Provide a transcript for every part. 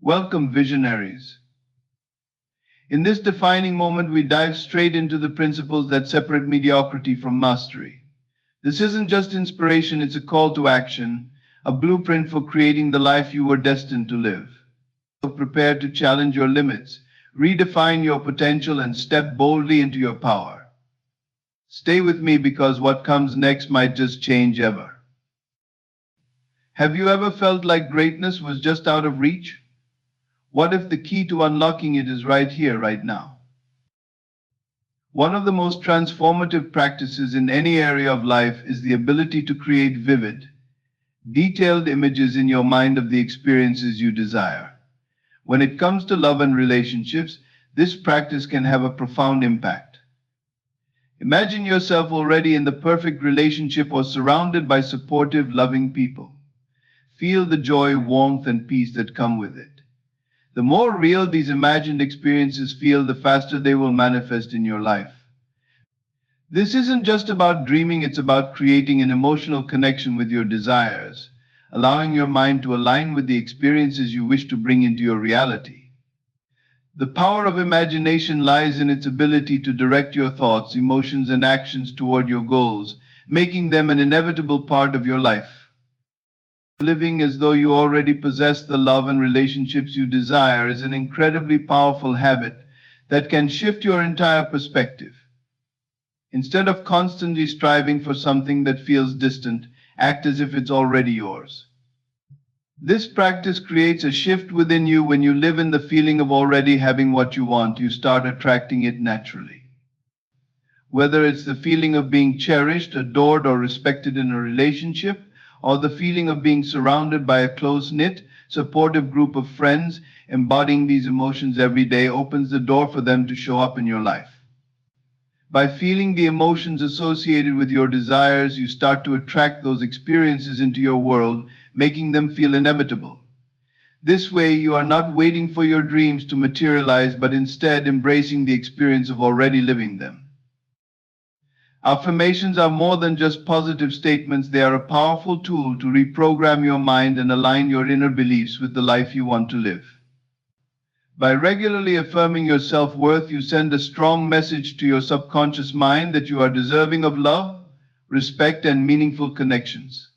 Welcome, visionaries. In this defining moment, we dive straight into the principles that separate mediocrity from mastery. This isn't just inspiration, it's a call to action, a blueprint for creating the life you were destined to live. So prepare to challenge your limits, redefine your potential, and step boldly into your power. Stay with me because what comes next might just change ever. Have you ever felt like greatness was just out of reach? What if the key to unlocking it is right here, right now? One of the most transformative practices in any area of life is the ability to create vivid, detailed images in your mind of the experiences you desire. When it comes to love and relationships, this practice can have a profound impact. Imagine yourself already in the perfect relationship or surrounded by supportive, loving people. Feel the joy, warmth, and peace that come with it. The more real these imagined experiences feel, the faster they will manifest in your life. This isn't just about dreaming, it's about creating an emotional connection with your desires, allowing your mind to align with the experiences you wish to bring into your reality. The power of imagination lies in its ability to direct your thoughts, emotions, and actions toward your goals, making them an inevitable part of your life. Living as though you already possess the love and relationships you desire is an incredibly powerful habit that can shift your entire perspective. Instead of constantly striving for something that feels distant, act as if it's already yours. This practice creates a shift within you. When you live in the feeling of already having what you want, you start attracting it naturally. Whether it's the feeling of being cherished, adored, or respected in a relationship, or the feeling of being surrounded by a close-knit, supportive group of friends, embodying these emotions every day opens the door for them to show up in your life. By feeling the emotions associated with your desires, you start to attract those experiences into your world, making them feel inevitable. This way, you are not waiting for your dreams to materialize, but instead embracing the experience of already living them. Affirmations are more than just positive statements, they are a powerful tool to reprogram your mind and align your inner beliefs with the life you want to live. By regularly affirming your self-worth, you send a strong message to your subconscious mind that you are deserving of love, respect, and meaningful connections.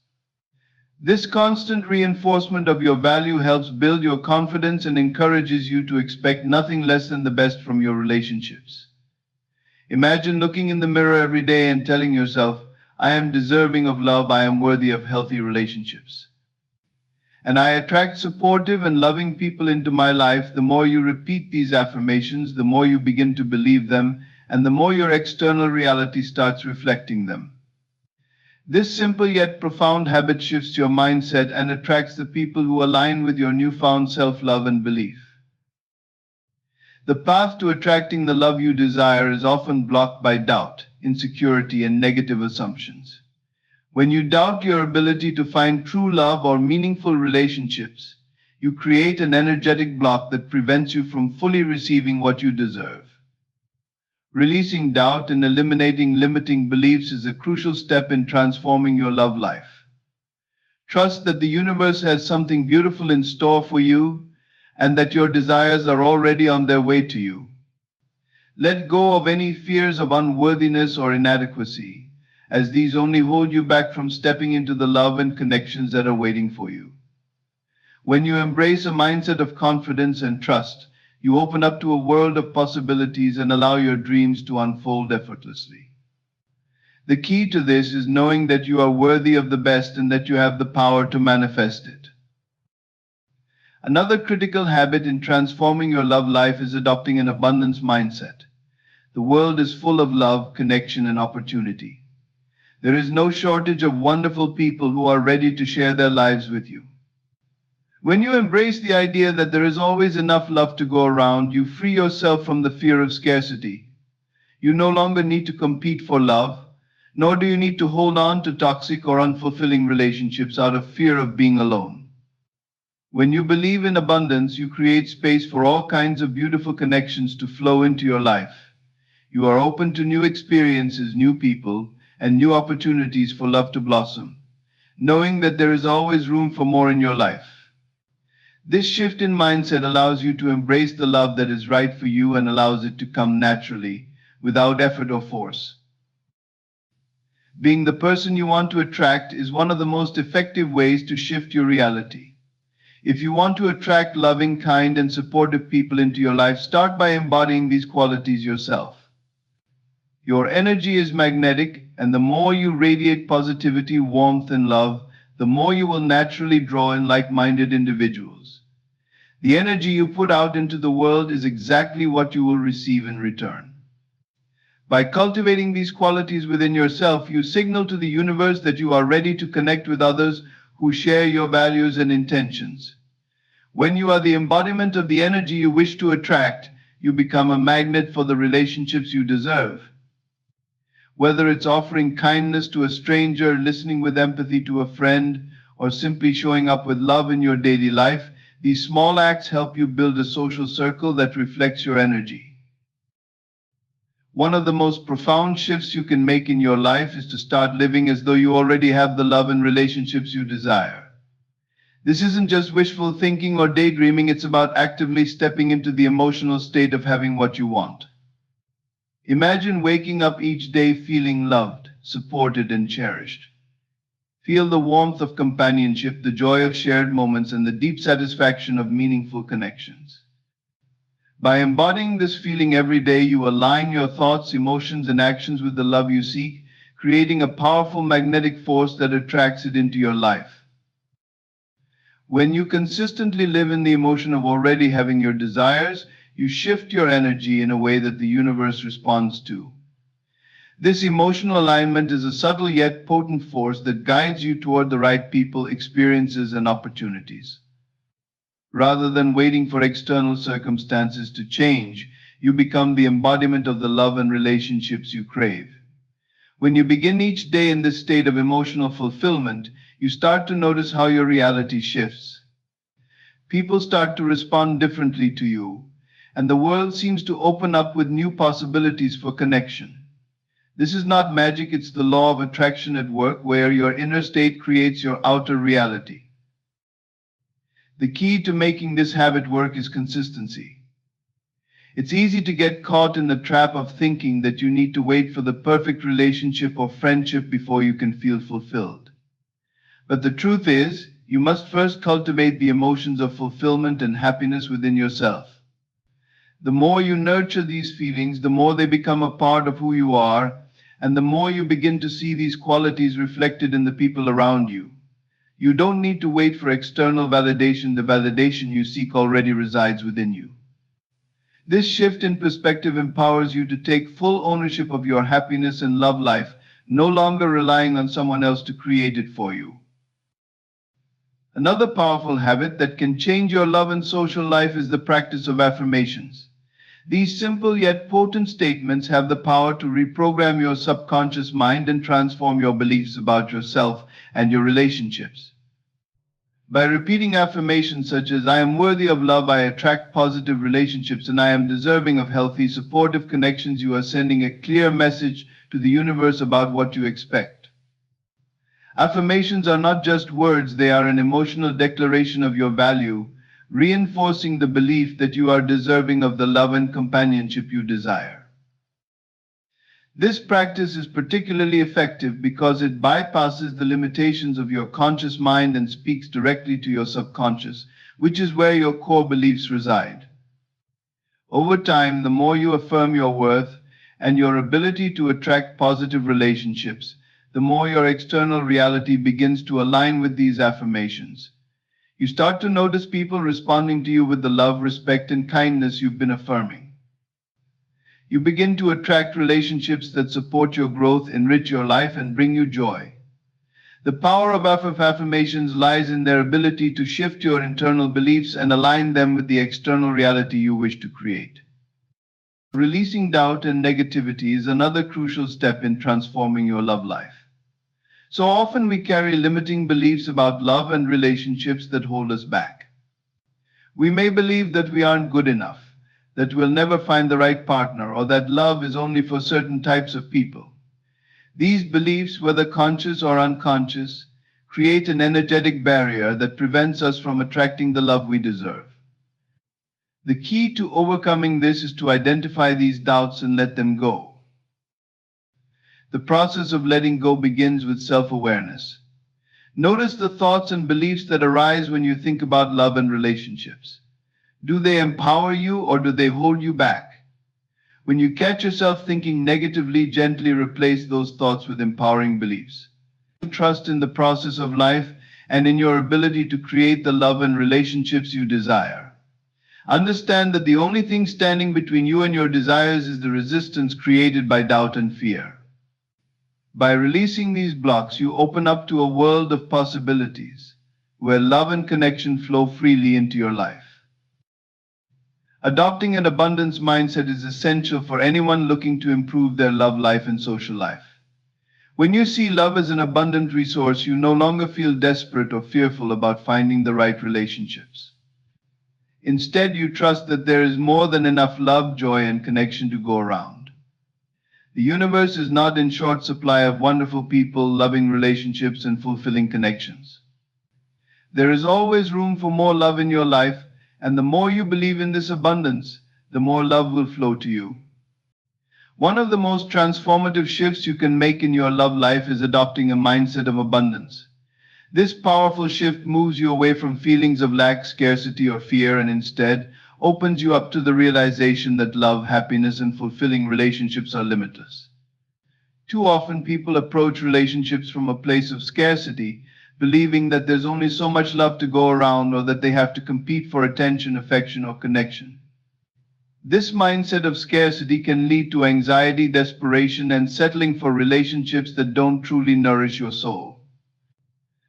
This constant reinforcement of your value helps build your confidence and encourages you to expect nothing less than the best from your relationships. Imagine looking in the mirror every day and telling yourself, I am deserving of love, I am worthy of healthy relationships. And I attract supportive and loving people into my life. The more you repeat these affirmations, the more you begin to believe them, and the more your external reality starts reflecting them. This simple yet profound habit shifts your mindset and attracts the people who align with your newfound self-love and belief. The path to attracting the love you desire is often blocked by doubt, insecurity, and negative assumptions. When you doubt your ability to find true love or meaningful relationships, you create an energetic block that prevents you from fully receiving what you deserve. Releasing doubt and eliminating limiting beliefs is a crucial step in transforming your love life. Trust that the universe has something beautiful in store for you, and that your desires are already on their way to you. Let go of any fears of unworthiness or inadequacy, as these only hold you back from stepping into the love and connections that are waiting for you. When you embrace a mindset of confidence and trust, you open up to a world of possibilities and allow your dreams to unfold effortlessly. The key to this is knowing that you are worthy of the best and that you have the power to manifest it. Another critical habit in transforming your love life is adopting an abundance mindset. The world is full of love, connection, and opportunity. There is no shortage of wonderful people who are ready to share their lives with you. When you embrace the idea that there is always enough love to go around, you free yourself from the fear of scarcity. You no longer need to compete for love, nor do you need to hold on to toxic or unfulfilling relationships out of fear of being alone. When you believe in abundance, you create space for all kinds of beautiful connections to flow into your life. You are open to new experiences, new people, and new opportunities for love to blossom, knowing that there is always room for more in your life. This shift in mindset allows you to embrace the love that is right for you and allows it to come naturally, without effort or force. Being the person you want to attract is one of the most effective ways to shift your reality. If you want to attract loving, kind, and supportive people into your life, start by embodying these qualities yourself. Your energy is magnetic, and the more you radiate positivity, warmth, and love, the more you will naturally draw in like-minded individuals. The energy you put out into the world is exactly what you will receive in return. By cultivating these qualities within yourself, you signal to the universe that you are ready to connect with others who share your values and intentions. When you are the embodiment of the energy you wish to attract, you become a magnet for the relationships you deserve. Whether it's offering kindness to a stranger, listening with empathy to a friend, or simply showing up with love in your daily life, these small acts help you build a social circle that reflects your energy. One of the most profound shifts you can make in your life is to start living as though you already have the love and relationships you desire. This isn't just wishful thinking or daydreaming, it's about actively stepping into the emotional state of having what you want. Imagine waking up each day feeling loved, supported, and cherished. Feel the warmth of companionship, the joy of shared moments, and the deep satisfaction of meaningful connections. By embodying this feeling every day, you align your thoughts, emotions, and actions with the love you seek, creating a powerful magnetic force that attracts it into your life. When you consistently live in the emotion of already having your desires, you shift your energy in a way that the universe responds to. This emotional alignment is a subtle yet potent force that guides you toward the right people, experiences, and opportunities. Rather than waiting for external circumstances to change, you become the embodiment of the love and relationships you crave. When you begin each day in this state of emotional fulfillment, you start to notice how your reality shifts. People start to respond differently to you, and the world seems to open up with new possibilities for connection. This is not magic, it's the law of attraction at work, where your inner state creates your outer reality. The key to making this habit work is consistency. It's easy to get caught in the trap of thinking that you need to wait for the perfect relationship or friendship before you can feel fulfilled. But the truth is, you must first cultivate the emotions of fulfillment and happiness within yourself. The more you nurture these feelings, the more they become a part of who you are, and the more you begin to see these qualities reflected in the people around you. You don't need to wait for external validation. The validation you seek already resides within you. This shift in perspective empowers you to take full ownership of your happiness and love life, no longer relying on someone else to create it for you. Another powerful habit that can change your love and social life is the practice of affirmations. These simple yet potent statements have the power to reprogram your subconscious mind and transform your beliefs about yourself and your relationships. By repeating affirmations such as "I am worthy of love, I attract positive relationships, and I am deserving of healthy, supportive connections," you are sending a clear message to the universe about what you expect. Affirmations are not just words, they are an emotional declaration of your value, reinforcing the belief that you are deserving of the love and companionship you desire. This practice is particularly effective because it bypasses the limitations of your conscious mind and speaks directly to your subconscious, which is where your core beliefs reside. Over time, the more you affirm your worth and your ability to attract positive relationships, the more your external reality begins to align with these affirmations. You start to notice people responding to you with the love, respect, and kindness you've been affirming. You begin to attract relationships that support your growth, enrich your life, and bring you joy. The power of affirmations lies in their ability to shift your internal beliefs and align them with the external reality you wish to create. Releasing doubt and negativity is another crucial step in transforming your love life. So often we carry limiting beliefs about love and relationships that hold us back. We may believe that we aren't good enough, that we'll never find the right partner, or that love is only for certain types of people. These beliefs, whether conscious or unconscious, create an energetic barrier that prevents us from attracting the love we deserve. The key to overcoming this is to identify these doubts and let them go. The process of letting go begins with self-awareness. Notice the thoughts and beliefs that arise when you think about love and relationships. Do they empower you or do they hold you back? When you catch yourself thinking negatively, gently replace those thoughts with empowering beliefs. Trust in the process of life and in your ability to create the love and relationships you desire. Understand that the only thing standing between you and your desires is the resistance created by doubt and fear. By releasing these blocks, you open up to a world of possibilities, where love and connection flow freely into your life. Adopting an abundance mindset is essential for anyone looking to improve their love life and social life. When you see love as an abundant resource, you no longer feel desperate or fearful about finding the right relationships. Instead, you trust that there is more than enough love, joy, and connection to go around. The universe is not in short supply of wonderful people, loving relationships, and fulfilling connections. There is always room for more love in your life, and the more you believe in this abundance, the more love will flow to you. One of the most transformative shifts you can make in your love life is adopting a mindset of abundance. This powerful shift moves you away from feelings of lack, scarcity, or fear, and instead opens you up to the realization that love, happiness, and fulfilling relationships are limitless. Too often, people approach relationships from a place of scarcity, believing that there's only so much love to go around or that they have to compete for attention, affection, or connection. This mindset of scarcity can lead to anxiety, desperation, and settling for relationships that don't truly nourish your soul.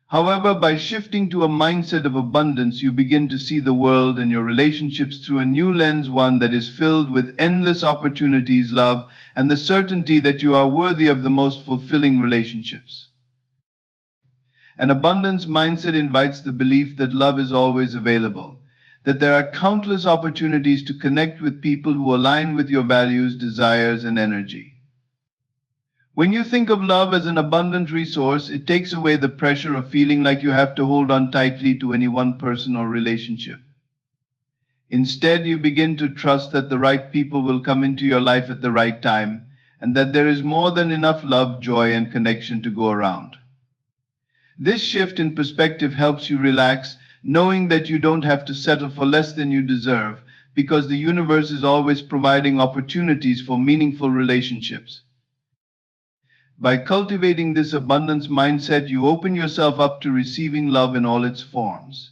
However, by shifting to a mindset of abundance, you begin to see the world and your relationships through a new lens, one that is filled with endless opportunities, love, and the certainty that you are worthy of the most fulfilling relationships. An abundance mindset invites the belief that love is always available, that there are countless opportunities to connect with people who align with your values, desires, and energy. When you think of love as an abundant resource, it takes away the pressure of feeling like you have to hold on tightly to any one person or relationship. Instead, you begin to trust that the right people will come into your life at the right time, and that there is more than enough love, joy, and connection to go around. This shift in perspective helps you relax, knowing that you don't have to settle for less than you deserve, because the universe is always providing opportunities for meaningful relationships. By cultivating this abundance mindset, you open yourself up to receiving love in all its forms.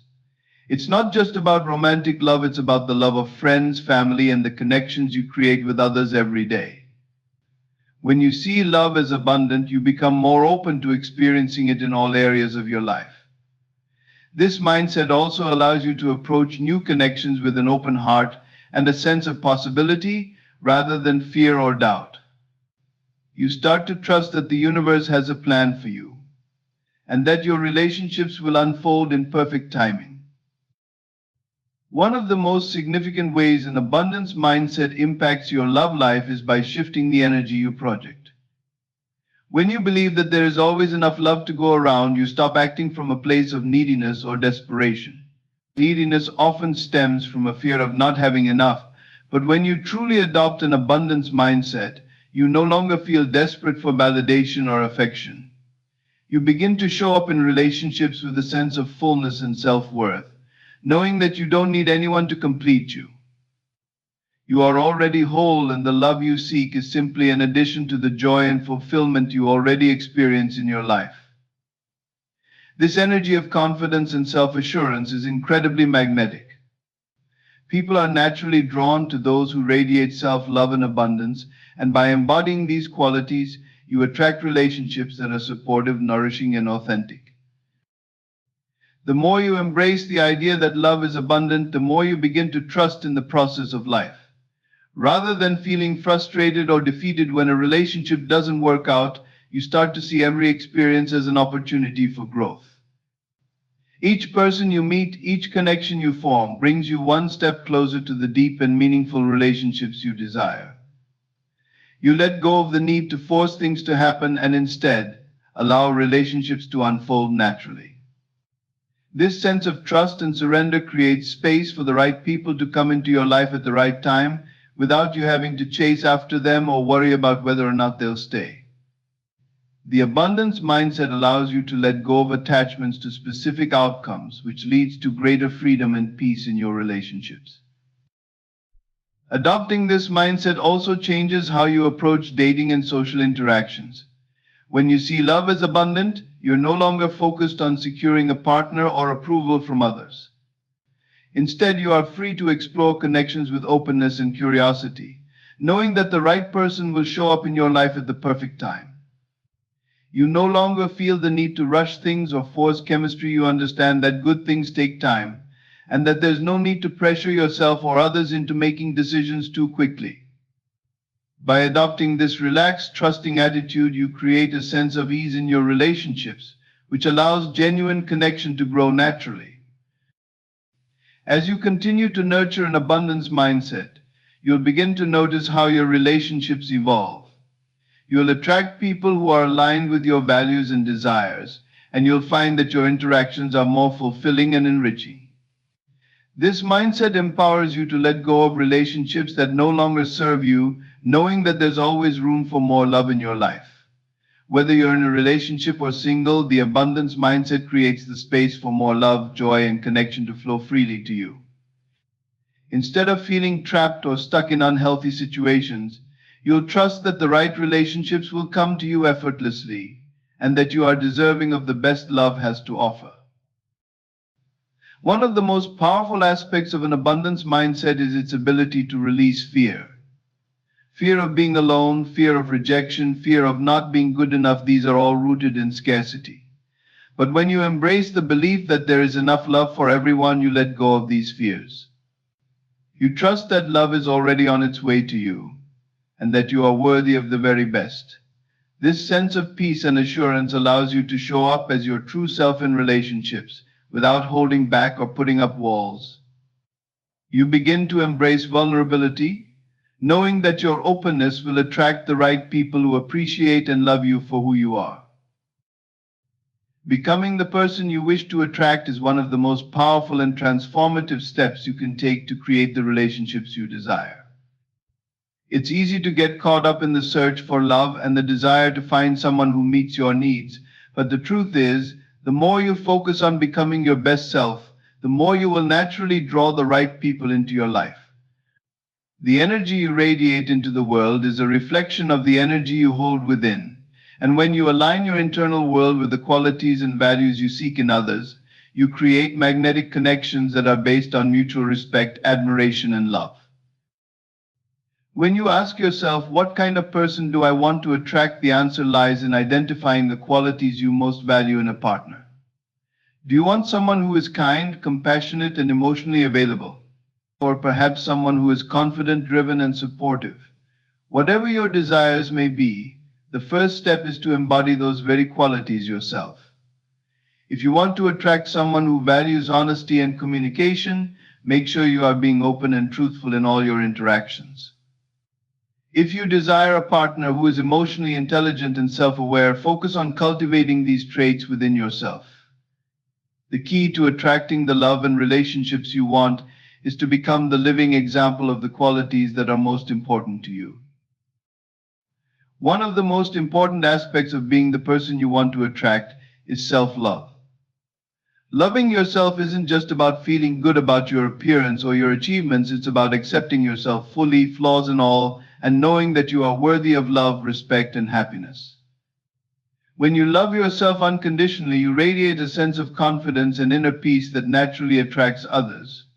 It's not just about romantic love, it's about the love of friends, family, and the connections you create with others every day. When you see love as abundant, you become more open to experiencing it in all areas of your life. This mindset also allows you to approach new connections with an open heart and a sense of possibility rather than fear or doubt. You start to trust that the universe has a plan for you, and that your relationships will unfold in perfect timing. One of the most significant ways an abundance mindset impacts your love life is by shifting the energy you project. When you believe that there is always enough love to go around, you stop acting from a place of neediness or desperation. Neediness often stems from a fear of not having enough, but when you truly adopt an abundance mindset, you no longer feel desperate for validation or affection. You begin to show up in relationships with a sense of fullness and self-worth, knowing that you don't need anyone to complete you. You are already whole, and the love you seek is simply an addition to the joy and fulfillment you already experience in your life. This energy of confidence and self-assurance is incredibly magnetic. People are naturally drawn to those who radiate self-love and abundance, and by embodying these qualities, you attract relationships that are supportive, nourishing, and authentic. The more you embrace the idea that love is abundant, the more you begin to trust in the process of life. Rather than feeling frustrated or defeated when a relationship doesn't work out, you start to see every experience as an opportunity for growth. Each person you meet, each connection you form, brings you one step closer to the deep and meaningful relationships you desire. You let go of the need to force things to happen and instead allow relationships to unfold naturally. This sense of trust and surrender creates space for the right people to come into your life at the right time without you having to chase after them or worry about whether or not they'll stay. The abundance mindset allows you to let go of attachments to specific outcomes, which leads to greater freedom and peace in your relationships. Adopting this mindset also changes how you approach dating and social interactions. When you see love as abundant, you're no longer focused on securing a partner or approval from others. Instead, you are free to explore connections with openness and curiosity, knowing that the right person will show up in your life at the perfect time. You no longer feel the need to rush things or force chemistry. You understand that good things take time, and that there's no need to pressure yourself or others into making decisions too quickly. By adopting this relaxed, trusting attitude, you create a sense of ease in your relationships, which allows genuine connection to grow naturally. As you continue to nurture an abundance mindset, you'll begin to notice how your relationships evolve. You'll attract people who are aligned with your values and desires, and you'll find that your interactions are more fulfilling and enriching. This mindset empowers you to let go of relationships that no longer serve you, knowing that there's always room for more love in your life. Whether you're in a relationship or single, the abundance mindset creates the space for more love, joy, and connection to flow freely to you. Instead of feeling trapped or stuck in unhealthy situations, you'll trust that the right relationships will come to you effortlessly, and that you are deserving of the best love has to offer. One of the most powerful aspects of an abundance mindset is its ability to release fear. Fear of being alone, fear of rejection, fear of not being good enough, these are all rooted in scarcity. But when you embrace the belief that there is enough love for everyone, you let go of these fears. You trust that love is already on its way to you, and that you are worthy of the very best. This sense of peace and assurance allows you to show up as your true self in relationships, without holding back or putting up walls. You begin to embrace vulnerability, knowing that your openness will attract the right people who appreciate and love you for who you are. Becoming the person you wish to attract is one of the most powerful and transformative steps you can take to create the relationships you desire. It's easy to get caught up in the search for love and the desire to find someone who meets your needs, but the truth is, the more you focus on becoming your best self, the more you will naturally draw the right people into your life. The energy you radiate into the world is a reflection of the energy you hold within, and when you align your internal world with the qualities and values you seek in others, you create magnetic connections that are based on mutual respect, admiration, and love. When you ask yourself, what kind of person do I want to attract, the answer lies in identifying the qualities you most value in a partner. Do you want someone who is kind, compassionate, and emotionally available? Or perhaps someone who is confident, driven, and supportive? Whatever your desires may be, the first step is to embody those very qualities yourself. If you want to attract someone who values honesty and communication, make sure you are being open and truthful in all your interactions. If you desire a partner who is emotionally intelligent and self-aware, focus on cultivating these traits within yourself. The key to attracting the love and relationships you want is to become the living example of the qualities that are most important to you. One of the most important aspects of being the person you want to attract is self-love. Loving yourself isn't just about feeling good about your appearance or your achievements, it's about accepting yourself fully, flaws and all, and knowing that you are worthy of love, respect, and happiness. When you love yourself unconditionally, you radiate a sense of confidence and inner peace that naturally attracts others.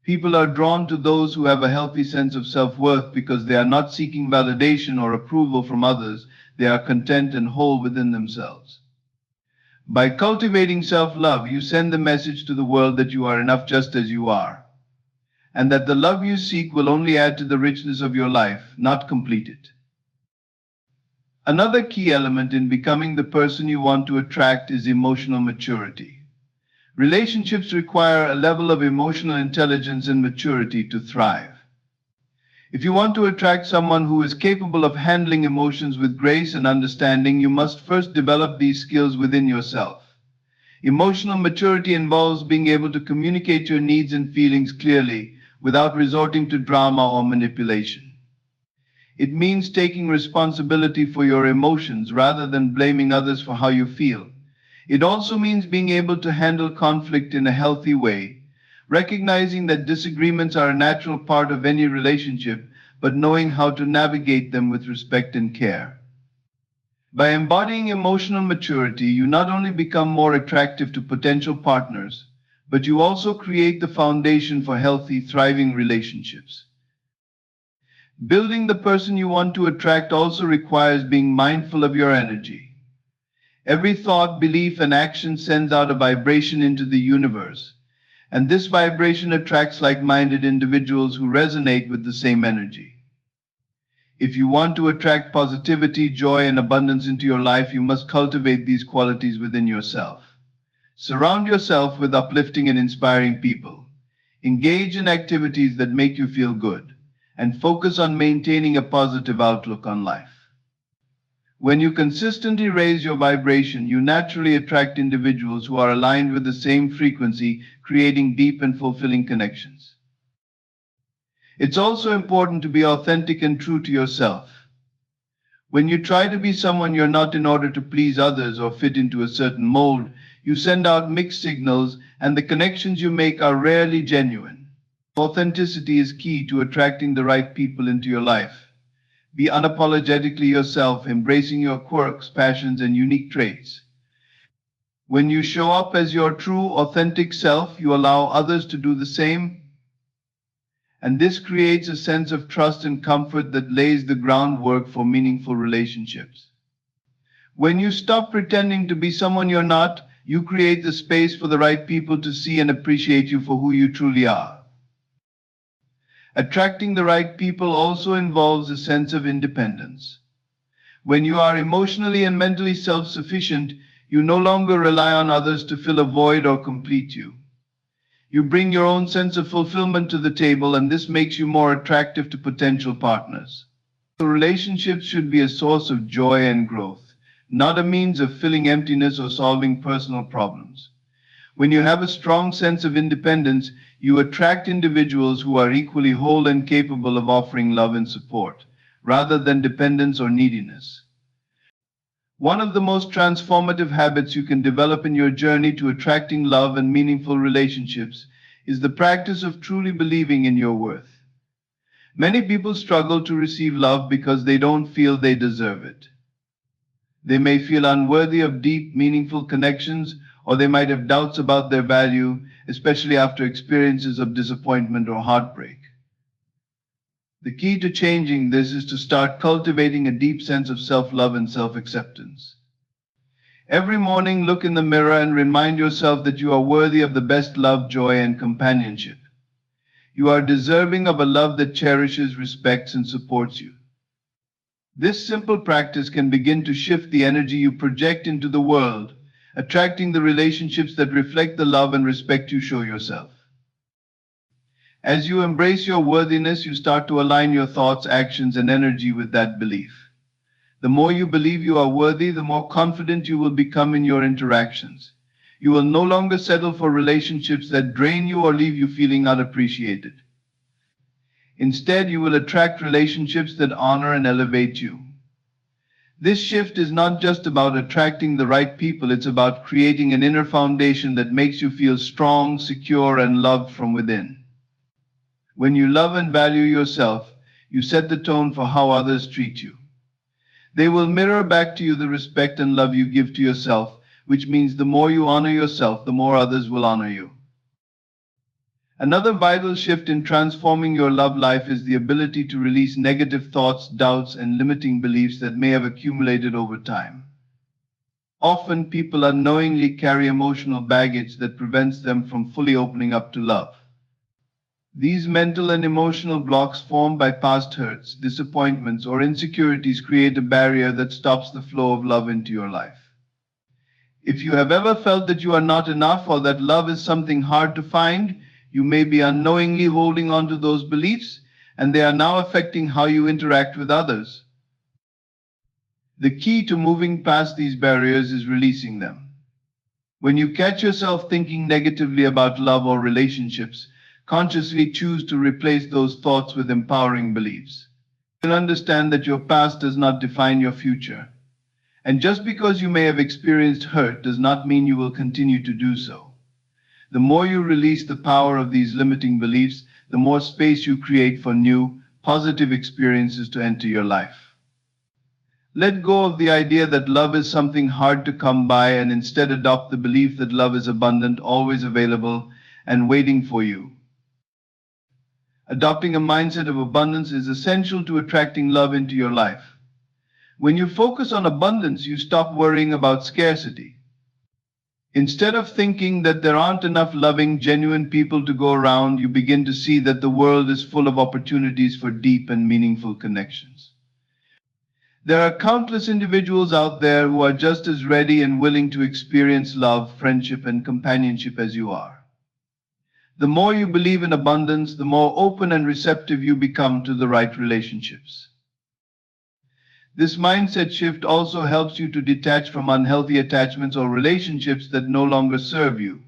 People are drawn to those who have a healthy sense of self-worth because they are not seeking validation or approval from others. They are content and whole within themselves. By cultivating self-love, you send the message to the world that you are enough just as you are, and that the love you seek will only add to the richness of your life, not complete it. Another key element in becoming the person you want to attract is emotional maturity. Relationships require a level of emotional intelligence and maturity to thrive. If you want to attract someone who is capable of handling emotions with grace and understanding, you must first develop these skills within yourself. Emotional maturity involves being able to communicate your needs and feelings clearly without resorting to drama or manipulation. It means taking responsibility for your emotions rather than blaming others for how you feel. It also means being able to handle conflict in a healthy way, recognizing that disagreements are a natural part of any relationship, but knowing how to navigate them with respect and care. By embodying emotional maturity, you not only become more attractive to potential partners, but you also create the foundation for healthy, thriving relationships. Building the person you want to attract also requires being mindful of your energy. Every thought, belief, and action sends out a vibration into the universe, and this vibration attracts like-minded individuals who resonate with the same energy. If you want to attract positivity, joy, and abundance into your life, you must cultivate these qualities within yourself. Surround yourself with uplifting and inspiring people. Engage in activities that make you feel good, and focus on maintaining a positive outlook on life. When you consistently raise your vibration, you naturally attract individuals who are aligned with the same frequency, creating deep and fulfilling connections. It's also important to be authentic and true to yourself. When you try to be someone you're not in order to please others or fit into a certain mold, you send out mixed signals, and the connections you make are rarely genuine. Authenticity is key to attracting the right people into your life. Be unapologetically yourself, embracing your quirks, passions, and unique traits. When you show up as your true, authentic self, you allow others to do the same, and this creates a sense of trust and comfort that lays the groundwork for meaningful relationships. When you stop pretending to be someone you're not, you create the space for the right people to see and appreciate you for who you truly are. Attracting the right people also involves a sense of independence. When you are emotionally and mentally self-sufficient, you no longer rely on others to fill a void or complete you. You bring your own sense of fulfillment to the table, and this makes you more attractive to potential partners. So relationships should be a source of joy and growth, not a means of filling emptiness or solving personal problems. When you have a strong sense of independence, you attract individuals who are equally whole and capable of offering love and support, rather than dependence or neediness. One of the most transformative habits you can develop in your journey to attracting love and meaningful relationships is the practice of truly believing in your worth. Many people struggle to receive love because they don't feel they deserve it. They may feel unworthy of deep, meaningful connections, or they might have doubts about their value, especially after experiences of disappointment or heartbreak. The key to changing this is to start cultivating a deep sense of self-love and self-acceptance. Every morning, look in the mirror and remind yourself that you are worthy of the best love, joy, and companionship. You are deserving of a love that cherishes, respects, and supports you. This simple practice can begin to shift the energy you project into the world, attracting the relationships that reflect the love and respect you show yourself. As you embrace your worthiness, you start to align your thoughts, actions, and energy with that belief. The more you believe you are worthy, the more confident you will become in your interactions. You will no longer settle for relationships that drain you or leave you feeling unappreciated. Instead, you will attract relationships that honor and elevate you. This shift is not just about attracting the right people, it's about creating an inner foundation that makes you feel strong, secure, and loved from within. When you love and value yourself, you set the tone for how others treat you. They will mirror back to you the respect and love you give to yourself, which means the more you honor yourself, the more others will honor you. Another vital shift in transforming your love life is the ability to release negative thoughts, doubts, and limiting beliefs that may have accumulated over time. Often, people unknowingly carry emotional baggage that prevents them from fully opening up to love. These mental and emotional blocks formed by past hurts, disappointments, or insecurities create a barrier that stops the flow of love into your life. If you have ever felt that you are not enough or that love is something hard to find, you may be unknowingly holding on to those beliefs, and they are now affecting how you interact with others. The key to moving past these barriers is releasing them. When you catch yourself thinking negatively about love or relationships, consciously choose to replace those thoughts with empowering beliefs. You'll understand that your past does not define your future. And just because you may have experienced hurt does not mean you will continue to do so. The more you release the power of these limiting beliefs, the more space you create for new, positive experiences to enter your life. Let go of the idea that love is something hard to come by and instead adopt the belief that love is abundant, always available, and waiting for you. Adopting a mindset of abundance is essential to attracting love into your life. When you focus on abundance, you stop worrying about scarcity. Instead of thinking that there aren't enough loving, genuine people to go around, you begin to see that the world is full of opportunities for deep and meaningful connections. There are countless individuals out there who are just as ready and willing to experience love, friendship, and companionship as you are. The more you believe in abundance, the more open and receptive you become to the right relationships. This mindset shift also helps you to detach from unhealthy attachments or relationships that no longer serve you.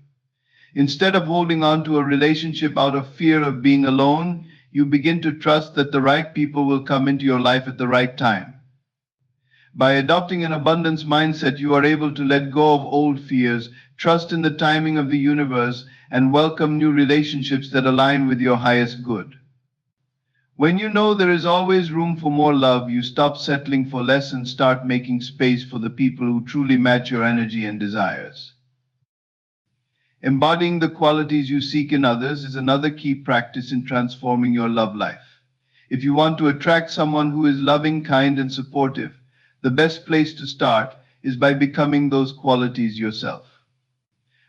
Instead of holding on to a relationship out of fear of being alone, you begin to trust that the right people will come into your life at the right time. By adopting an abundance mindset, you are able to let go of old fears, trust in the timing of the universe, and welcome new relationships that align with your highest good. When you know there is always room for more love, you stop settling for less and start making space for the people who truly match your energy and desires. Embodying the qualities you seek in others is another key practice in transforming your love life. If you want to attract someone who is loving, kind, and supportive, the best place to start is by becoming those qualities yourself.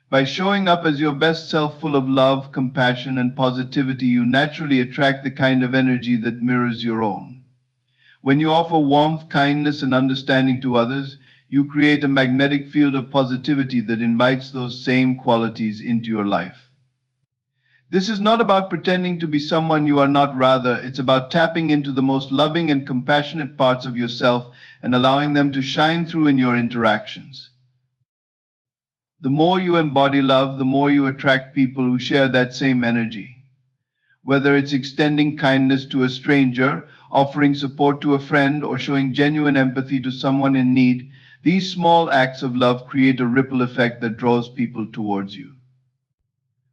By showing up as your best self, full of love, compassion, and positivity, you naturally attract the kind of energy that mirrors your own. When you offer warmth, kindness, and understanding to others, you create a magnetic field of positivity that invites those same qualities into your life. This is not about pretending to be someone you are not, rather, it's about tapping into the most loving and compassionate parts of yourself and allowing them to shine through in your interactions. The more you embody love, the more you attract people who share that same energy. Whether it's extending kindness to a stranger, offering support to a friend, or showing genuine empathy to someone in need, these small acts of love create a ripple effect that draws people towards you.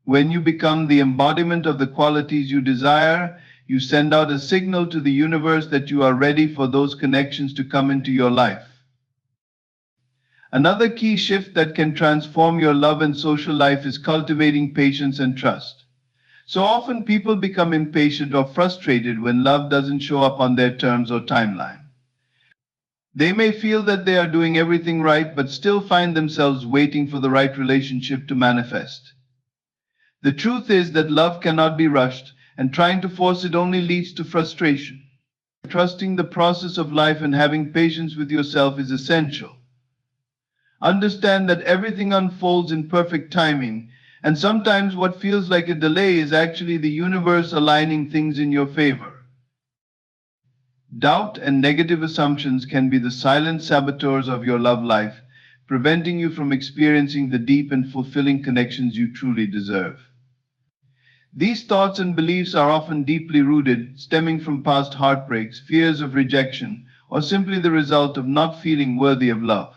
When you become the embodiment of the qualities you desire, you send out a signal to the universe that you are ready for those connections to come into your life. Another key shift that can transform your love and social life is cultivating patience and trust. So often people become impatient or frustrated when love doesn't show up on their terms or timeline. They may feel that they are doing everything right, but still find themselves waiting for the right relationship to manifest. The truth is that love cannot be rushed, and trying to force it only leads to frustration. Trusting the process of life and having patience with yourself is essential. Understand that everything unfolds in perfect timing, and sometimes what feels like a delay is actually the universe aligning things in your favor. Doubt and negative assumptions can be the silent saboteurs of your love life, preventing you from experiencing the deep and fulfilling connections you truly deserve. These thoughts and beliefs are often deeply rooted, stemming from past heartbreaks, fears of rejection, or simply the result of not feeling worthy of love.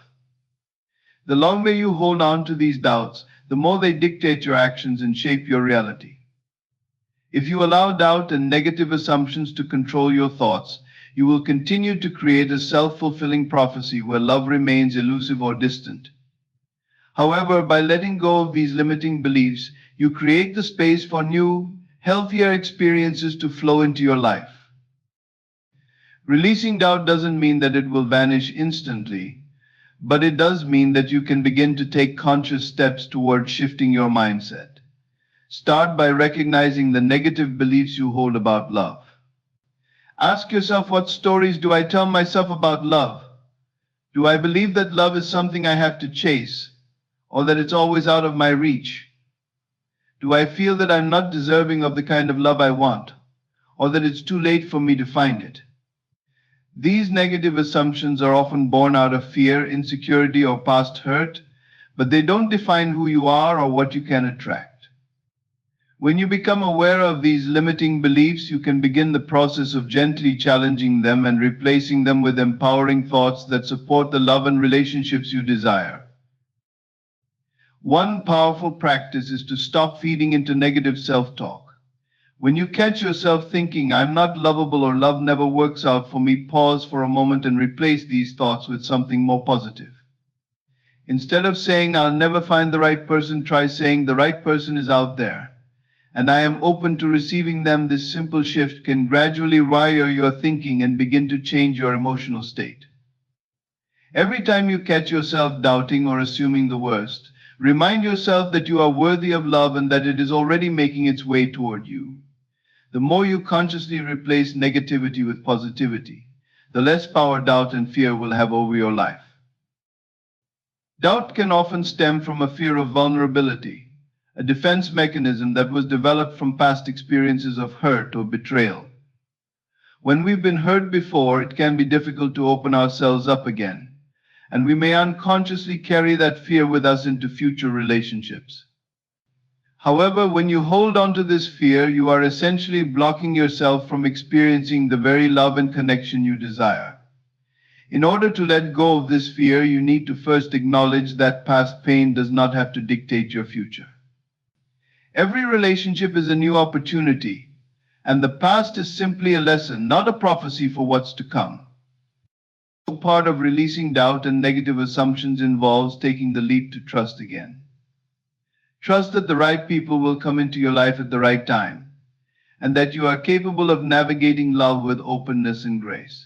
The longer you hold on to these doubts, the more they dictate your actions and shape your reality. If you allow doubt and negative assumptions to control your thoughts, you will continue to create a self-fulfilling prophecy where love remains elusive or distant. However, by letting go of these limiting beliefs, you create the space for new, healthier experiences to flow into your life. Releasing doubt doesn't mean that it will vanish instantly, but it does mean that you can begin to take conscious steps toward shifting your mindset. Start by recognizing the negative beliefs you hold about love. Ask yourself, what stories do I tell myself about love? Do I believe that love is something I have to chase, or that it's always out of my reach? Do I feel that I'm not deserving of the kind of love I want, or that it's too late for me to find it. These negative assumptions are often born out of fear, insecurity, or past hurt, but they don't define who you are or what you can attract. When you become aware of these limiting beliefs, you can begin the process of gently challenging them and replacing them with empowering thoughts that support the love and relationships you desire. One powerful practice is to stop feeding into negative self-talk. When you catch yourself thinking, "I'm not lovable" or "love never works out for me," pause for a moment and replace these thoughts with something more positive. Instead of saying, "I'll never find the right person," try saying, "The right person is out there, and I am open to receiving them." This simple shift can gradually rewire your thinking and begin to change your emotional state. Every time you catch yourself doubting or assuming the worst, remind yourself that you are worthy of love and that it is already making its way toward you. The more you consciously replace negativity with positivity, the less power doubt and fear will have over your life. Doubt can often stem from a fear of vulnerability, a defense mechanism that was developed from past experiences of hurt or betrayal. When we've been hurt before, it can be difficult to open ourselves up again, and we may unconsciously carry that fear with us into future relationships. However, when you hold on to this fear, you are essentially blocking yourself from experiencing the very love and connection you desire. In order to let go of this fear, you need to first acknowledge that past pain does not have to dictate your future. Every relationship is a new opportunity, and the past is simply a lesson, not a prophecy for what's to come. Part of releasing doubt and negative assumptions involves taking the leap to trust again. Trust that the right people will come into your life at the right time, and that you are capable of navigating love with openness and grace.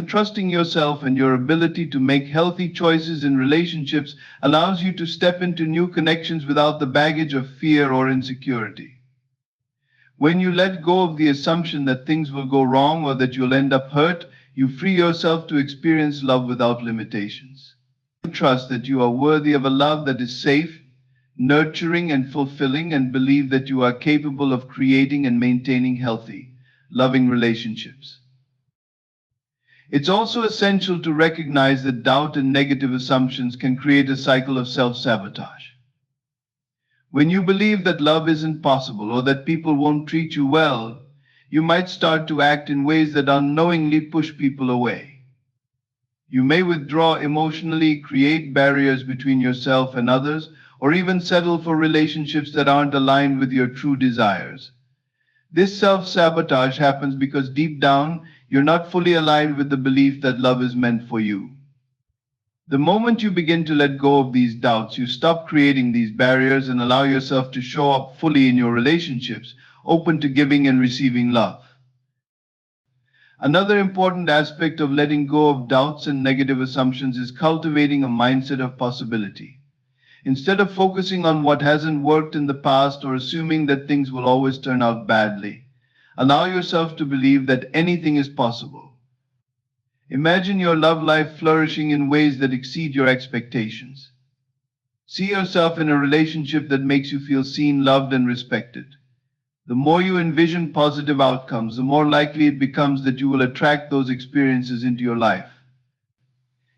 Trusting yourself and your ability to make healthy choices in relationships allows you to step into new connections without the baggage of fear or insecurity. When you let go of the assumption that things will go wrong or that you'll end up hurt, you free yourself to experience love without limitations. Trust that you are worthy of a love that is safe, nurturing, and fulfilling, and believe that you are capable of creating and maintaining healthy, loving relationships. It's also essential to recognize that doubt and negative assumptions can create a cycle of self-sabotage. When you believe that love isn't possible or that people won't treat you well, you might start to act in ways that unknowingly push people away. You may withdraw emotionally, create barriers between yourself and others, or even settle for relationships that aren't aligned with your true desires. This self-sabotage happens because deep down, you're not fully aligned with the belief that love is meant for you. The moment you begin to let go of these doubts, you stop creating these barriers and allow yourself to show up fully in your relationships, open to giving and receiving love. Another important aspect of letting go of doubts and negative assumptions is cultivating a mindset of possibility. Instead of focusing on what hasn't worked in the past or assuming that things will always turn out badly, allow yourself to believe that anything is possible. Imagine your love life flourishing in ways that exceed your expectations. See yourself in a relationship that makes you feel seen, loved, and respected. The more you envision positive outcomes, the more likely it becomes that you will attract those experiences into your life.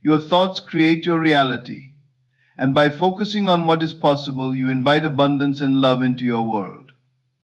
Your thoughts create your reality, and by focusing on what is possible, you invite abundance and love into your world.